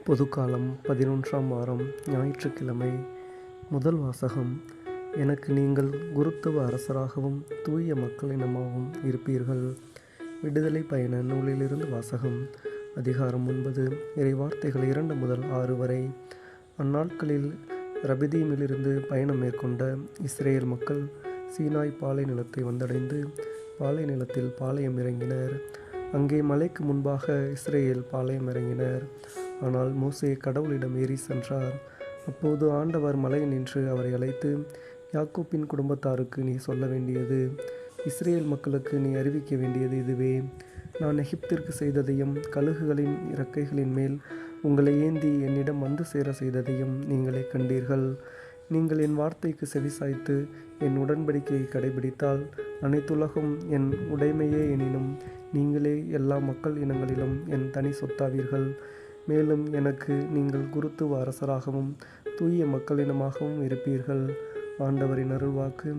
பொதுக்காலம் 11ஆம் வாரம் ஞாயிற்றுக்கிழமை. முதல் வாசகம். எனக்கு நீங்கள் குருத்துவ அரசராகவும் தூய மக்களினமாகவும் இருப்பீர்கள். விடுதலை பயண நூலிலிருந்து வாசகம். அதிகாரம் 9. இறைவார்த்தைகள் 2 முதல் 6 வரை. அந்நாட்களில் ரபிதீமிலிருந்து பயணம் மேற்கொண்ட இஸ்ரேல் மக்கள் சீனாய் பாலை நிலத்தை வந்தடைந்து பாலை நிலத்தில் பாளையம் இறங்கினர். அங்கே மலைக்கு முன்பாக இஸ்ரேல் பாளையம் இறங்கினர். ஆனால் மோசே கடவுளிடம் ஏறி சென்றார். அப்போது ஆண்டவர் மலையில் நின்று அவரை அழைத்து, யாக்கோப்பின் குடும்பத்தாருக்கு நீ சொல்ல வேண்டியது, இஸ்ரேல் மக்களுக்கு நீ அறிவிக்க வேண்டியது இதுவே. நான் எகிப்திற்கு செய்ததையும் கழுகுகளின் இறக்கைகளின் மேல் உங்களை ஏந்தி என்னிடம் வந்து சேர செய்ததையும் நீங்களே கண்டீர்கள். நீங்கள் என் வார்த்தைக்கு செவிசாய்த்து என் உடன்படிக்கையை கடைபிடித்தால் அனைத்துலகும் என் உடைமையே எனினும் நீங்களே எல்லா மக்கள் இனங்களிலும் என் தனி சொத்தாவீர்கள். மேலும் எனக்கு நீங்கள் குருத்துவ அரசராகவும் தூய மக்களினமாகவும் இருப்பீர்கள். ஆண்டவரின் அருள்வாக்கு.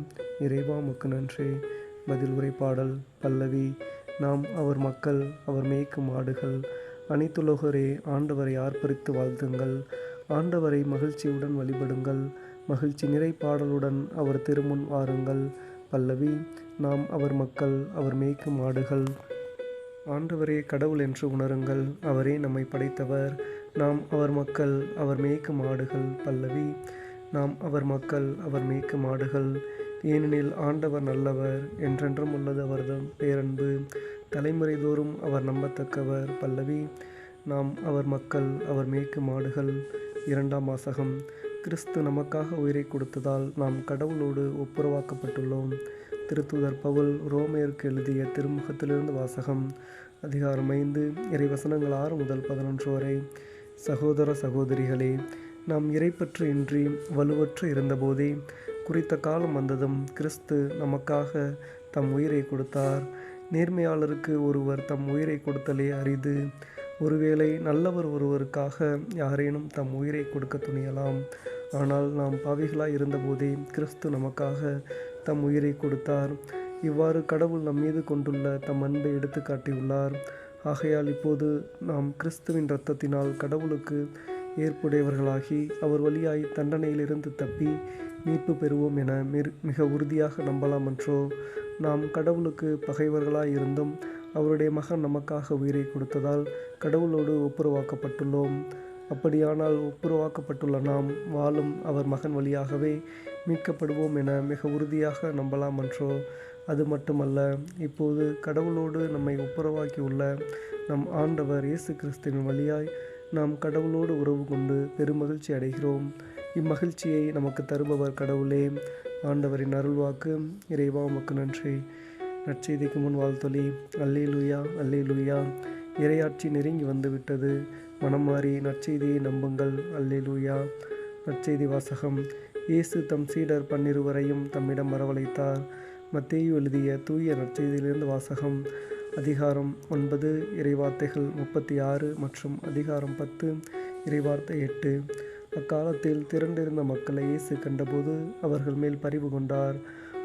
இறைவா உமக்கு நன்றி. பதில் உரை பாடல். பல்லவி. நாம் அவர் மக்கள், அவர் மேய்க்கும் ஆடுகள். அனைத்துலகரே ஆண்டவரை ஆர்ப்பரித்து வாழ்த்துங்கள். ஆண்டவரை மகிழ்ச்சியுடன் வழிபடுங்கள். மகிழ்ச்சி நிறை பாடலுடன் அவர் திருமுன் வாருங்கள். பல்லவி. நாம் அவர் மக்கள், அவர் மேய்க்கும் ஆடுகள். ஆண்டவரே கடவுள் என்று உணருங்கள். அவரே நம்மை படைத்தவர். நாம் அவர் மக்கள், அவர் மேய்க்கும் ஆடுகள். பல்லவி. நாம் அவர் மக்கள், அவர் மேய்க்கும் ஆடுகள். ஏனெனில் ஆண்டவர் நல்லவர், என்றென்றும் உள்ளது அவர்தம் பேரன்பு. தலைமுறை தோறும் அவர் நம்பத்தக்கவர். பல்லவி. நாம் அவர் மக்கள், அவர் மேய்க்கும் ஆடுகள். 2ஆம் வாசகம். கிறிஸ்து நமக்காக உயிரை கொடுத்ததால் நாம் கடவுளோடு ஒப்புரவாக்கப்பட்டுள்ளோம். திருத்தூதர் பவுல் ரோமையருக்கு எழுதிய திருமுகத்திலிருந்து வாசகம். அதிகாரம் 5. இறைவசனங்கள் 6 முதல் 11 வரை. சகோதர சகோதரிகளே, நாம் இறைப்பற்று இன்றி வலுவற்று இருந்தபோதே குறித்த காலம் வந்ததும் கிறிஸ்து நமக்காக தம் உயிரை கொடுத்தார். நேர்மையாளருக்கு ஒருவர் தம் உயிரை கொடுத்தலே அரிது. ஒருவேளை நல்லவர் ஒருவருக்காக யாரேனும் தம் உயிரை கொடுக்க துணியலாம். ஆனால் நாம் பாவிகளாய் இருந்தபோதே கிறிஸ்து நமக்காக தம் உயிரை கொடுத்தார். இவ்வாறு கடவுள் நம்மீது கொண்டுள்ள தம் அன்பை எடுத்து காட்டியுள்ளார். ஆகையால் இப்போது நாம் கிறிஸ்துவின் இரத்தத்தினால் கடவுளுக்கு ஏற்புடையவர்களாகி அவர் வழியாய் தண்டனையிலிருந்து தப்பி மீட்பு பெறுவோம் என மிக உறுதியாக நம்பலாமன்றோ? நாம் கடவுளுக்கு பகைவர்களாய் இருந்தும் அவருடைய மகன் நமக்காக உயிரை கொடுத்ததால் கடவுளோடு ஒப்புரவாக்கப்பட்டுள்ளோம். அப்படியானால் ஒப்புரவாக்கப்பட்டுள்ள நாம் வாழும் அவர் மகன் வழியாகவே மீட்கப்படுவோம் என மிக உறுதியாக நம்பலாமன்றோ? அது மட்டுமல்ல, இப்போது கடவுளோடு நம்மை ஒப்புரவாக்கியுள்ள நம் ஆண்டவர் இயேசு கிறிஸ்துவின் வழியாய் நாம் கடவுளோடு உறவு கொண்டு பெருமகிழ்ச்சி அடைகிறோம். இம்மகிழ்ச்சியை நமக்கு தருபவர் கடவுளே. ஆண்டவரின் அருள்வாக்கு. இறைவா உமக்கு நன்றி. நற்செய்திக்கு முன் வாழ்த்தொலி. அல்லேலூயா, அல்லேலூயா. இறையாட்சி நெருங்கி வந்துவிட்டது. மனம் மாறி நற்செய்தியை நம்புங்கள். அல்லேலூயா. நற்செய்தி வாசகம். இயேசு தம் சீடர் 12 தம்மிடம் வரவழைத்தார். மத்தேயு எழுதிய தூய நற்செய்தியிலிருந்து வாசகம். அதிகாரம் 9 இறைவார்த்தைகள் 36 மற்றும் அதிகாரம் 10 இறைவார்த்தை 8. அக்காலத்தில் திரண்டிருந்த மக்களை இயேசு கண்டபோது அவர்கள் மேல் பரிவு கொண்டார்.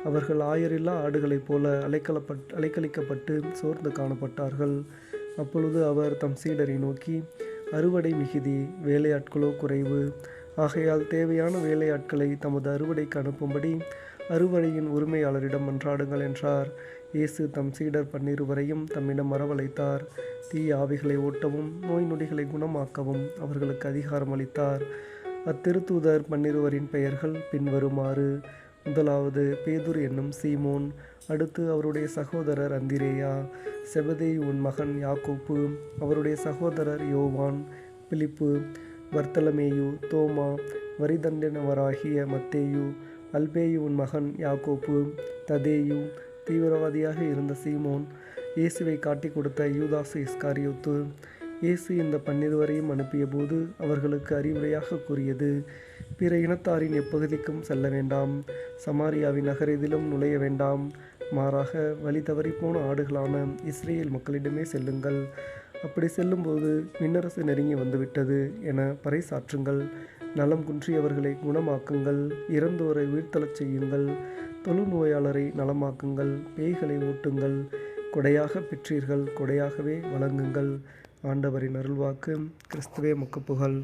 அவர்கள் ஆயரில்லா ஆடுகளைப் போல அலைக்கழிக்கப்பட்டு சோர்ந்து காணப்பட்டார்கள். அப்பொழுது அவர் தம் சீடரை நோக்கி, அறுவடை மிகுதி, வேலையாட்களோ குறைவு. ஆகையால் தேவையான வேலையாட்களை தமது அறுவடைக்கு அனுப்பும்படி அறுவடையின் உரிமையாளரிடம் மன்றாடுங்கள் என்றார். இயேசு தம் சீடர் 12 தம்மிடம் வரவழைத்தார். தீய ஆவிகளை ஓட்டவும் நோய் நொடிகளை குணமாக்கவும் அவர்களுக்கு அதிகாரம் அளித்தார். அத்திருத்தூதர் 12 பெயர்கள் பின்வருமாறு. முதலாவது பேதுரு என்னும் சீமோன். அடுத்து அவருடைய சகோதரர் அந்திரேயா, செபதேயுவின் மகன் யாக்கோப்பு, அவருடைய சகோதரர் யோவான், பிலிப்பு, பர்த்தலமேயு, தோமா, வரிதண்டினவராகிய மத்தேயு, அல்பேயுவின் மகன் யாக்கோப்பு, ததேயு, தீவிரவாதியாக இருந்த சீமோன், இயேசுவை காட்டிக் கொடுத்த யூதாசு இஸ்காரியோத்து. இயேசு இந்த 12 அனுப்பிய போது அவர்களுக்கு அறிவுரையாக கூறியது, பிற இனத்தாரின் எப்பகுதிக்கும் செல்ல வேண்டாம். சமாரியாவின் நகரெதிலும் நுழைய வேண்டாம். மாறாக வழி தவறிப்போன ஆடுகளான இஸ்ரேல் மக்களிடமே செல்லுங்கள். அப்படி செல்லும்போது விண்ணரசு நெருங்கி வந்துவிட்டது என பறைசாற்றுங்கள். நலம் குன்றியவர்களை குணமாக்குங்கள். இறந்தோரை உயிர்த்தெழச் செய்யுங்கள். தொழுநோயாளரை நலமாக்குங்கள். பேய்களை ஓட்டுங்கள். கொடையாக பெற்றீர்கள், கொடையாகவே வழங்குங்கள். ஆண்டவரின் அருள்வாக்கு. கிறிஸ்துவே முக்கு புகழ்.